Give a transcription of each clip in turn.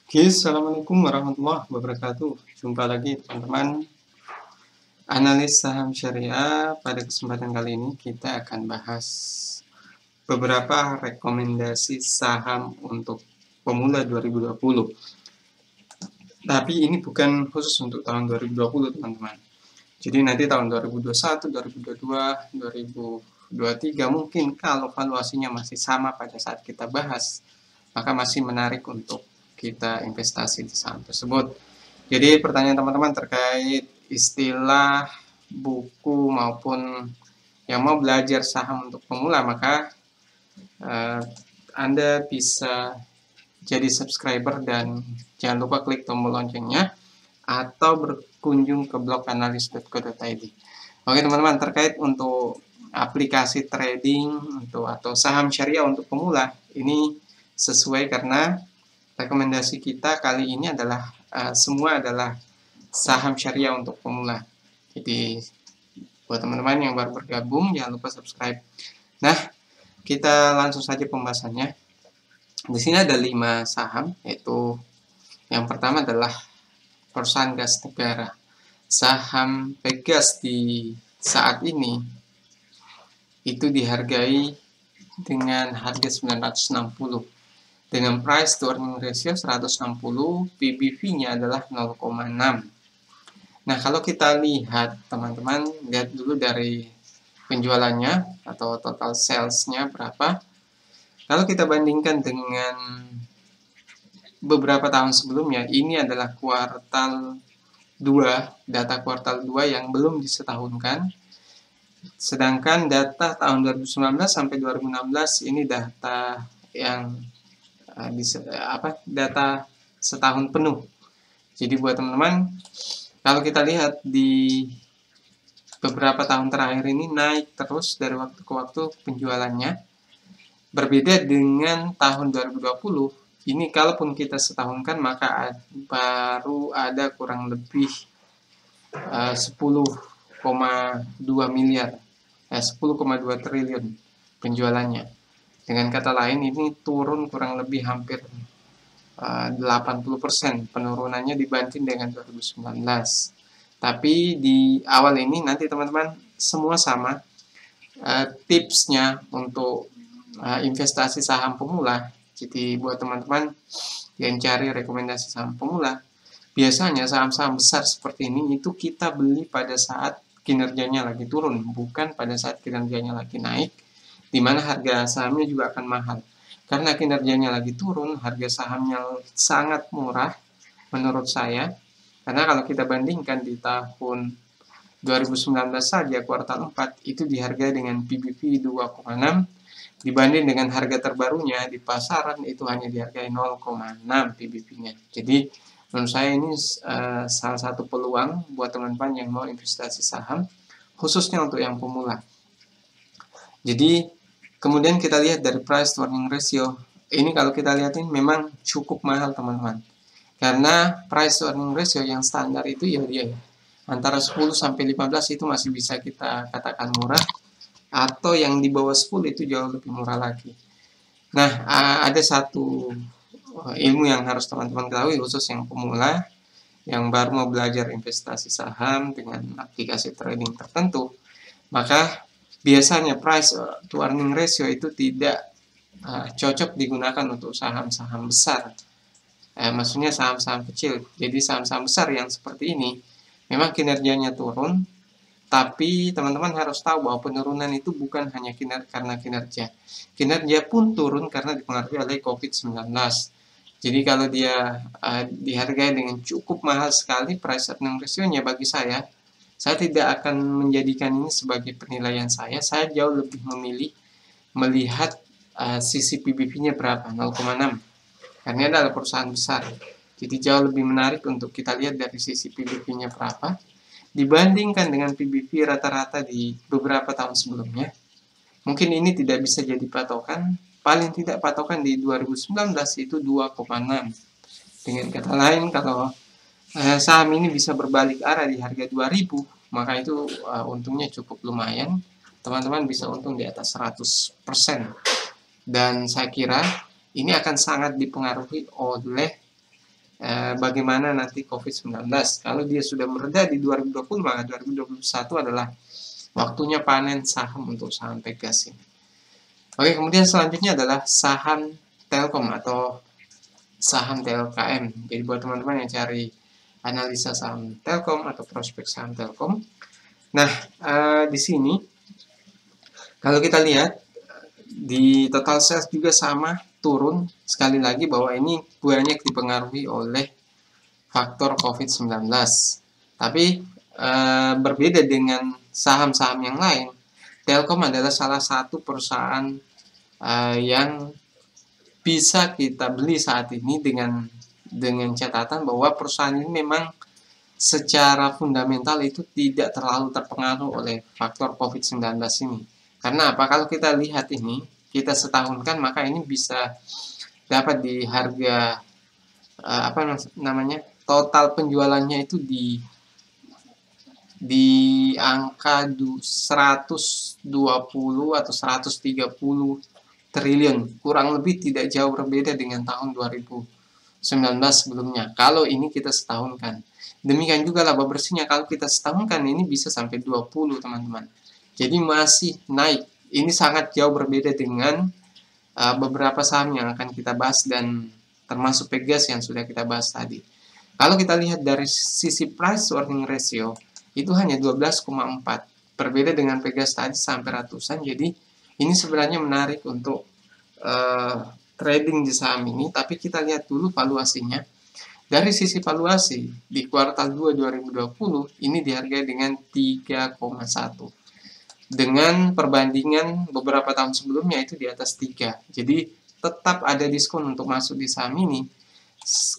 Oke, assalamualaikum warahmatullahi wabarakatuh. Jumpa lagi teman-teman analis saham syariah. Pada kesempatan kali ini kita akan bahas beberapa rekomendasi saham untuk pemula 2020. Tapi ini bukan khusus untuk tahun 2020 teman-teman. Jadi nanti tahun 2021, 2022, 2023 mungkin kalau valuasinya masih sama pada saat kita bahas, maka masih menarik untuk kita investasi di saham tersebut. Jadi pertanyaan teman-teman terkait istilah, buku maupun yang mau belajar saham untuk pemula, maka Anda bisa jadi subscriber dan jangan lupa klik tombol loncengnya atau berkunjung ke blog analis.co.id. Oke teman-teman, terkait untuk aplikasi trading atau saham syariah untuk pemula, ini sesuai karena rekomendasi kita kali ini adalah semua adalah saham syariah untuk pemula. Jadi buat teman-teman yang baru bergabung jangan lupa subscribe. Nah, kita langsung saja pembahasannya. Di sini ada 5 saham, yaitu yang pertama adalah perusahaan gas negara. Saham Pegas di saat ini itu dihargai dengan harga 960. Dengan price to earning ratio 160, PBV-nya adalah 0,6. Nah, kalau kita lihat, teman-teman, lihat dulu dari penjualannya atau total sales-nya berapa. Kalau kita bandingkan dengan beberapa tahun sebelumnya, ini adalah kuartal 2, data kuartal 2 yang belum disetahunkan. Sedangkan data tahun 2019 sampai 2016 ini data yang data setahun penuh. Jadi buat teman-teman, kalau kita lihat di beberapa tahun terakhir ini naik terus dari waktu ke waktu penjualannya. Berbeda dengan tahun 2020, ini kalaupun kita setahunkan maka baru ada kurang lebih 10,2 miliar, 10,2 triliun penjualannya. Dengan kata lain ini turun kurang lebih hampir 80% penurunannya dibanding dengan 2019. Tapi di awal ini nanti teman-teman semua sama. Tipsnya untuk investasi saham pemula. Jadi buat teman-teman yang cari rekomendasi saham pemula, biasanya saham-saham besar seperti ini itu kita beli pada saat kinerjanya lagi turun, bukan pada saat kinerjanya lagi naik, di mana harga sahamnya juga akan mahal. Karena kinerjanya lagi turun, harga sahamnya sangat murah menurut saya. Karena kalau kita bandingkan di tahun 2019 saja kuartal 4 itu dihargai dengan PBV 2,6 dibanding dengan harga terbarunya di pasaran itu hanya dihargai 0,6 PBV-nya. Jadi menurut saya ini salah satu peluang buat teman-teman yang mau investasi saham, khususnya untuk yang pemula. Jadi kemudian kita lihat dari price to earning ratio. Ini kalau kita lihat ini memang cukup mahal teman-teman. Karena price to earning ratio yang standar itu ya antara 10 sampai 15 itu masih bisa kita katakan murah, atau yang di bawah 10 itu jauh lebih murah lagi. Nah, ada satu ilmu yang harus teman-teman ketahui khusus yang pemula yang baru mau belajar investasi saham dengan aplikasi trading tertentu, maka biasanya price to earning ratio itu tidak cocok digunakan untuk saham-saham besar. Maksudnya saham-saham kecil. Jadi saham-saham besar yang seperti ini memang kinerjanya turun, tapi teman-teman harus tahu bahwa penurunan itu bukan hanya karena kinerja. Kinerja pun turun karena dipengaruhi oleh COVID-19. Jadi kalau dia dihargai dengan cukup mahal sekali price earning ratio-nya, bagi saya tidak akan menjadikan ini sebagai penilaian saya. Saya jauh lebih memilih melihat sisi PBV-nya berapa, 0,6. Karena ini adalah perusahaan besar. Jadi jauh lebih menarik untuk kita lihat dari sisi PBV-nya berapa, dibandingkan dengan PBV rata-rata di beberapa tahun sebelumnya. Mungkin ini tidak bisa jadi patokan, paling tidak patokan di 2019 itu 2,6. Dengan kata lain, kalau saham ini bisa berbalik arah di harga 2000, maka itu untungnya cukup lumayan. Teman-teman bisa untung di atas 100%. Dan saya kira ini akan sangat dipengaruhi oleh bagaimana nanti COVID-19. Kalau dia sudah mereda di 2020, maka 2021 adalah waktunya panen saham untuk saham Pegas ini. Oke, kemudian selanjutnya adalah saham Telkom atau saham TLKM. Jadi buat teman-teman yang cari analisa saham Telkom atau prospek saham Telkom. Nah, di sini kalau kita lihat di total sales juga sama, turun sekali lagi bahwa ini banyak dipengaruhi oleh faktor COVID-19. Tapi berbeda dengan saham-saham yang lain, Telkom adalah salah satu perusahaan yang bisa kita beli saat ini dengan catatan bahwa perusahaan ini memang secara fundamental itu tidak terlalu terpengaruh oleh faktor COVID-19 ini. Karena apa? Kalau kita lihat ini, kita setahunkan, maka ini bisa dapat di harga total penjualannya itu di angka 120 atau 130 triliun, kurang lebih tidak jauh berbeda dengan tahun 2019 sebelumnya. Kalau ini kita setahunkan. Demikian juga laba bersihnya, kalau kita setahunkan ini bisa sampai 20, teman-teman. Jadi masih naik. Ini sangat jauh berbeda dengan beberapa saham yang akan kita bahas dan termasuk Pegas yang sudah kita bahas tadi. Kalau kita lihat dari sisi price to earning ratio, itu hanya 12,4. Berbeda dengan Pegas tadi sampai ratusan. Jadi ini sebenarnya menarik untuk trading di saham ini, tapi kita lihat dulu valuasinya. Dari sisi valuasi, di kuartal 2 2020, ini dihargai dengan 3,1. Dengan perbandingan beberapa tahun sebelumnya itu di atas 3. Jadi tetap ada diskon untuk masuk di saham ini.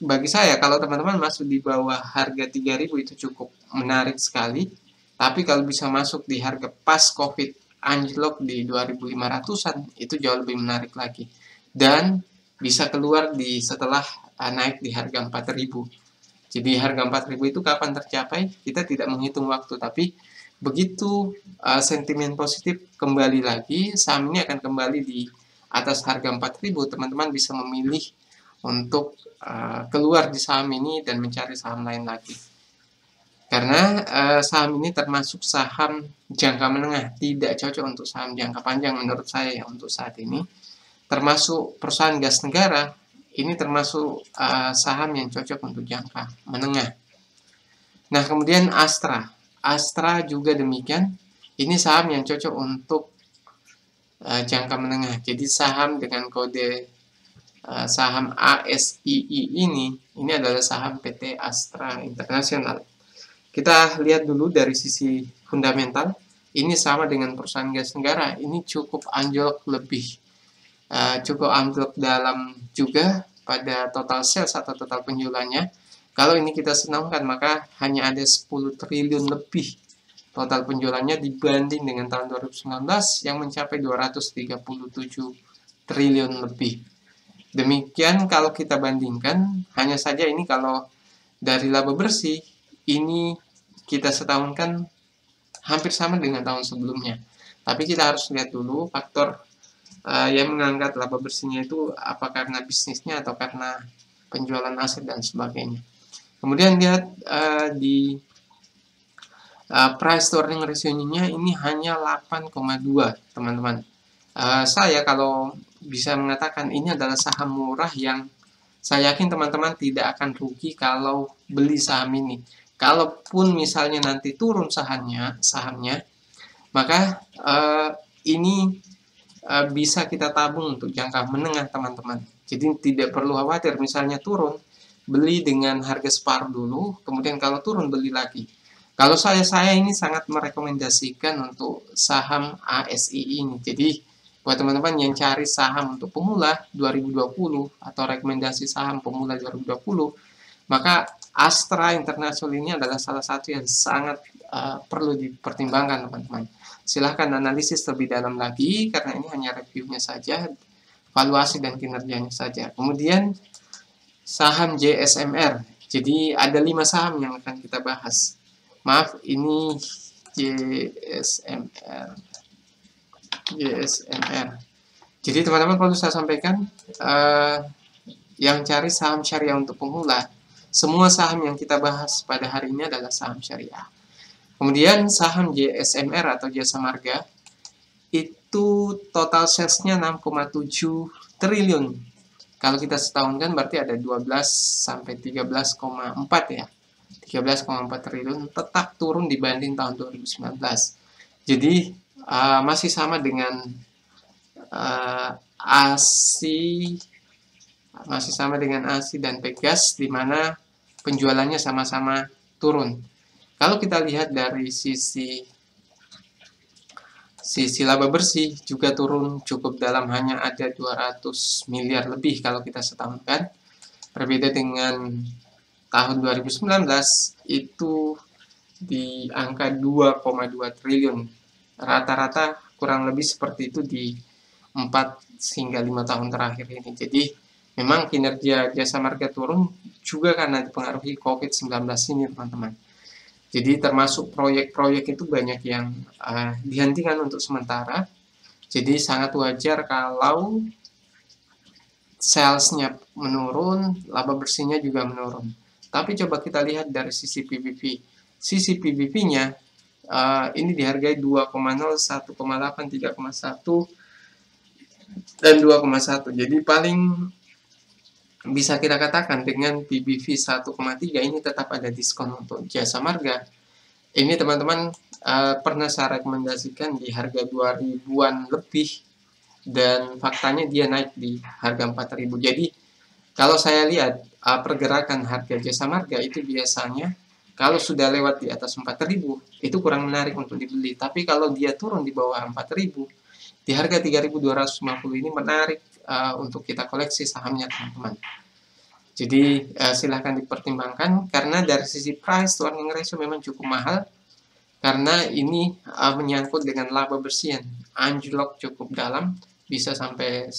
Bagi saya, kalau teman-teman masuk di bawah harga 3.000 itu cukup menarik sekali. Tapi kalau bisa masuk di harga pas COVID anjlok di 2.500-an, itu jauh lebih menarik lagi. Dan bisa keluar setelah naik di harga 4.000. Jadi harga 4.000 itu kapan tercapai? Kita tidak menghitung waktu, tapi begitu sentimen positif kembali lagi, saham ini akan kembali di atas harga 4.000, teman-teman bisa memilih untuk keluar di saham ini dan mencari saham lain lagi. Karena saham ini termasuk saham jangka menengah, tidak cocok untuk saham jangka panjang menurut saya ya untuk saat ini. Termasuk perusahaan gas negara, ini termasuk saham yang cocok untuk jangka menengah. Nah, kemudian Astra juga demikian. Ini saham yang cocok untuk jangka menengah. Jadi saham dengan kode saham ASII ini adalah saham PT Astra International. Kita lihat dulu dari sisi fundamental. Ini sama dengan perusahaan gas negara. Ini cukup anjlok dalam juga pada total sales atau total penjualannya. Kalau ini kita senangkan, maka hanya ada 10 triliun lebih total penjualannya dibanding dengan tahun 2019 yang mencapai 237 triliun lebih. Demikian kalau kita bandingkan, hanya saja ini kalau dari laba bersih, ini kita setahunkan hampir sama dengan tahun sebelumnya. Tapi kita harus lihat dulu faktor yang mengangkat laba bersihnya itu apa karena bisnisnya atau karena penjualan aset dan sebagainya. Kemudian lihat di price to earning ratio-nya ini hanya 8,2, teman-teman. Saya kalau bisa mengatakan ini adalah saham murah yang saya yakin teman-teman tidak akan rugi kalau beli saham ini. Kalaupun misalnya nanti turun sahamnya, maka ini bisa kita tabung untuk jangka menengah, teman-teman. Jadi tidak perlu khawatir misalnya turun, beli dengan harga separuh dulu, kemudian kalau turun beli lagi. Kalau saya ini sangat merekomendasikan untuk saham ASI ini. Jadi buat teman-teman yang cari saham untuk pemula 2020 atau rekomendasi saham pemula 2020, maka Astra International ini adalah salah satu yang sangat perlu dipertimbangkan, teman-teman. Silahkan analisis lebih dalam lagi, karena ini hanya reviewnya saja, valuasi dan kinerjanya saja. Kemudian saham JSMR. Jadi ada 5 saham yang akan kita bahas. Maaf, ini JSMR. Jadi teman-teman perlu saya sampaikan, yang cari saham syariah untuk pemula, semua saham yang kita bahas pada hari ini adalah saham syariah. Kemudian saham JSMR atau Jasa Marga, itu total sales-nya 6,7 triliun. Kalau kita setahun kan berarti ada 12 sampai 13,4 ya. 13,4 triliun, tetap turun dibanding tahun 2019. Jadi masih sama dengan ASI, masih sama dengan ASI dan Pegas, di mana penjualannya sama-sama turun. Kalau kita lihat dari sisi laba bersih juga turun cukup dalam, hanya ada 200 miliar lebih kalau kita setahunkan. Berbeda dengan tahun 2019 itu di angka 2,2 triliun. Rata-rata kurang lebih seperti itu di 4 hingga 5 tahun terakhir ini. Jadi memang kinerja Jasa Marga turun juga karena dipengaruhi COVID-19 ini, teman-teman. Jadi termasuk proyek-proyek itu banyak yang dihentikan untuk sementara. Jadi sangat wajar kalau salesnya menurun, laba bersihnya juga menurun. Tapi coba kita lihat dari sisi PBV. Sisi PBV-nya ini dihargai 2,0, 1,8, 3,1, dan 2,1. Jadi paling bisa kita katakan dengan PBV 1,3 ini tetap ada diskon untuk Jasa Marga. Ini teman-teman pernah saya rekomendasikan di harga 2000-an lebih, dan faktanya dia naik di harga 4000. Jadi kalau saya lihat pergerakan harga Jasa Marga itu biasanya kalau sudah lewat di atas 4000 itu kurang menarik untuk dibeli. Tapi kalau dia turun di bawah 4000, di harga 3250 ini menarik untuk kita koleksi sahamnya, teman-teman. Jadi silahkan dipertimbangkan, karena dari sisi price to earning ratio memang cukup mahal, karena ini menyangkut dengan laba bersih yang anjlok cukup dalam, bisa sampai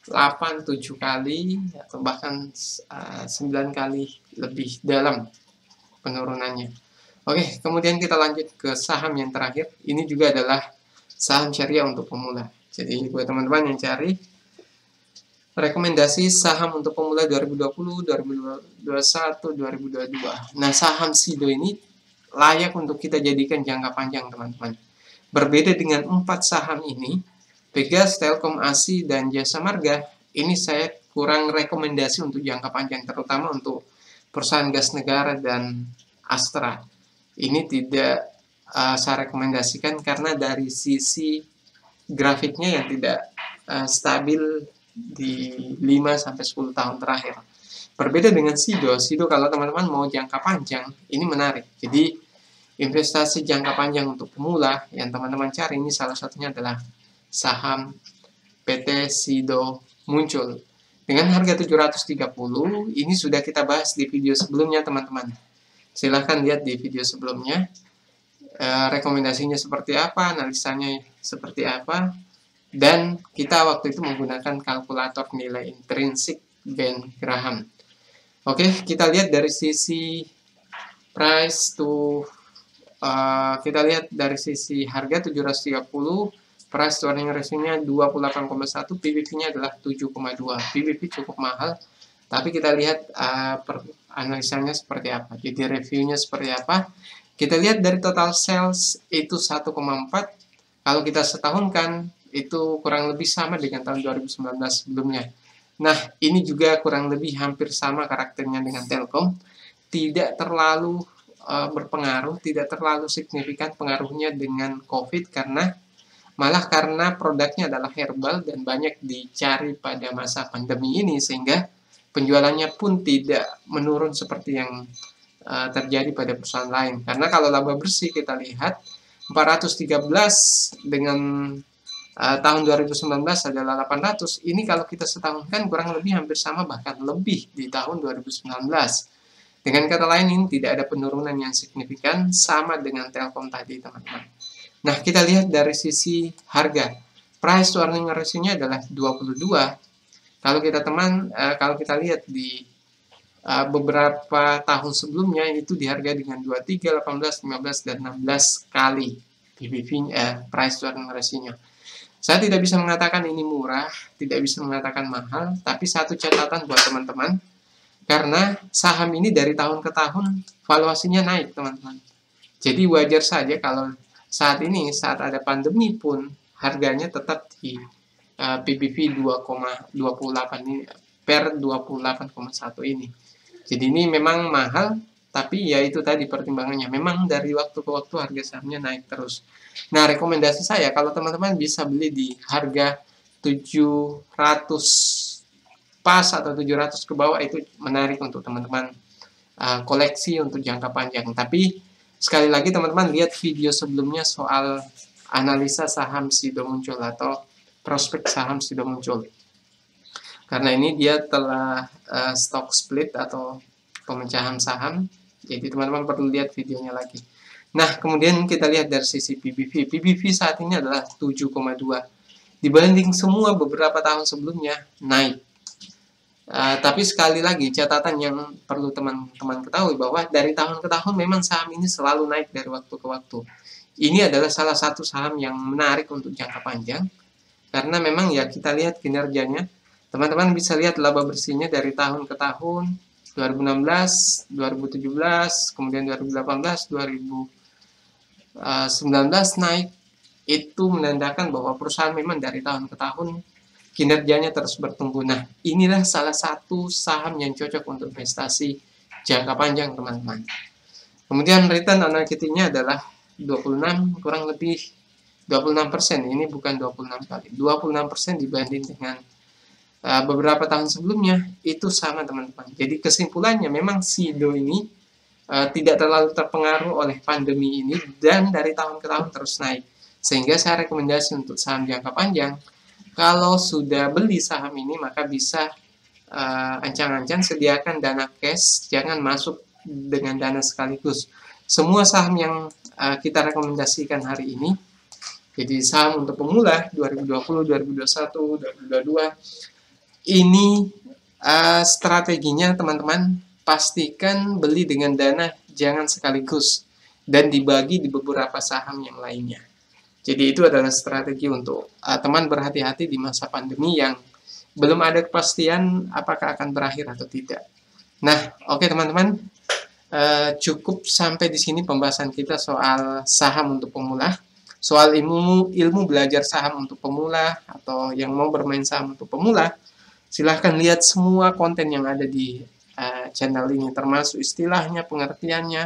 8-7 kali atau bahkan 9 kali lebih dalam penurunannya. Oke, kemudian kita lanjut ke saham yang terakhir. Ini juga adalah saham syariah untuk pemula. Jadi buat teman-teman yang cari rekomendasi saham untuk pemula 2020, 2021, 2022. Nah, saham SIDO ini layak untuk kita jadikan jangka panjang, teman-teman. Berbeda dengan 4 saham ini, Pegas, Telkom, ASI, dan Jasa Marga, ini saya kurang rekomendasi untuk jangka panjang, terutama untuk perusahaan gas negara dan Astra. Ini tidak saya rekomendasikan karena dari sisi grafiknya yang tidak stabil di 5-10 tahun terakhir. Berbeda dengan SIDO kalau teman-teman mau jangka panjang, ini menarik. Jadi investasi jangka panjang untuk pemula yang teman-teman cari ini salah satunya adalah saham PT SIDO Muncul. Dengan harga 730, ini sudah kita bahas di video sebelumnya, teman-teman. Silahkan lihat di video sebelumnya. Rekomendasinya seperti apa, analisanya seperti apa, dan kita waktu itu menggunakan kalkulator nilai intrinsik Ben Graham. Oke, kita lihat dari sisi price to kita lihat dari sisi harga 730, price to earning ratio-nya 28,1, PBV-nya adalah 7,2. PBV cukup mahal, tapi kita lihat analisanya seperti apa. Jadi reviewnya seperti apa. Kita lihat dari total sales itu 1,4. Kalau kita setahunkan itu kurang lebih sama dengan tahun 2019 sebelumnya. Nah, ini juga kurang lebih hampir sama karakternya dengan Telkom. Tidak terlalu berpengaruh, tidak terlalu signifikan pengaruhnya dengan COVID, karena produknya adalah herbal dan banyak dicari pada masa pandemi ini, sehingga penjualannya pun tidak menurun seperti yang terjadi pada perusahaan lain. Karena kalau laba bersih kita lihat 413 dengan tahun 2019 adalah 800. Ini kalau kita setahunkan kurang lebih hampir sama, bahkan lebih di tahun 2019. Dengan kata lain, ini tidak ada penurunan yang signifikan, sama dengan Telkom tadi, teman-teman. Nah, kita lihat dari sisi harga. Price to earning ratio-nya adalah 22. Kalau kita lihat di beberapa tahun sebelumnya itu dihargai dengan 23, 18, 15, dan 16 kali PBV price to earning ratio-nya. Saya tidak bisa mengatakan ini murah, tidak bisa mengatakan mahal, tapi satu catatan buat teman-teman, Karena saham ini dari tahun ke tahun valuasinya naik, teman-teman. Jadi wajar saja kalau saat ini, saat ada pandemi pun, harganya tetap di PBV 2,28 ini, per 28,1 ini. Jadi ini memang mahal, tapi ya itu tadi pertimbangannya. Memang dari waktu ke waktu harga sahamnya naik terus. Nah, rekomendasi saya kalau teman-teman bisa beli di harga 700 pas atau 700 ke bawah, itu menarik untuk teman-teman koleksi untuk jangka panjang. Tapi sekali lagi teman-teman lihat video sebelumnya soal analisa saham Sido Muncul atau prospek saham Sido Muncul. Karena ini dia telah stock split atau pemecahan saham. Jadi teman-teman perlu lihat videonya lagi. Nah, kemudian kita lihat dari sisi PBV. PBV saat ini adalah 7,2. Dibanding semua beberapa tahun sebelumnya, naik. Tapi sekali lagi, catatan yang perlu teman-teman ketahui bahwa dari tahun ke tahun memang saham ini selalu naik dari waktu ke waktu. Ini adalah salah satu saham yang menarik untuk jangka panjang. Karena memang ya kita lihat kinerjanya. Teman-teman bisa lihat laba bersihnya dari tahun ke tahun, 2016, 2017, kemudian 2018, 2019 naik. Itu menandakan bahwa perusahaan memang dari tahun ke tahun kinerjanya terus bertumbuh. Nah, inilah salah satu saham yang cocok untuk investasi jangka panjang, teman-teman. Kemudian return on equity-nya adalah 26, kurang lebih 26%. Ini bukan 26 kali. 26% dibanding dengan beberapa tahun sebelumnya itu sama, teman-teman. Jadi kesimpulannya memang Sido ini tidak terlalu terpengaruh oleh pandemi ini dan dari tahun ke tahun terus naik. Sehingga saya rekomendasi untuk saham jangka panjang, kalau sudah beli saham ini maka bisa ancang-ancang sediakan dana cash, jangan masuk dengan dana sekaligus. Semua saham yang kita rekomendasikan hari ini, jadi saham untuk pemula 2020, 2021, 2022, ini strateginya teman-teman pastikan beli dengan dana jangan sekaligus dan dibagi di beberapa saham yang lainnya. Jadi itu adalah strategi untuk teman berhati-hati di masa pandemi yang belum ada kepastian apakah akan berakhir atau tidak. Nah, oke teman-teman, cukup sampai di sini pembahasan kita soal saham untuk pemula, soal ilmu belajar saham untuk pemula atau yang mau bermain saham untuk pemula. Silahkan lihat semua konten yang ada di channel ini, termasuk istilahnya, pengertiannya,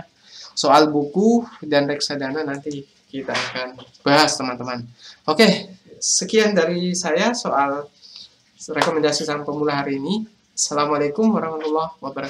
soal buku dan reksadana nanti kita akan bahas, teman-teman. Oke, sekian dari saya soal rekomendasi saham pemula hari ini. Assalamualaikum warahmatullahi wabarakatuh.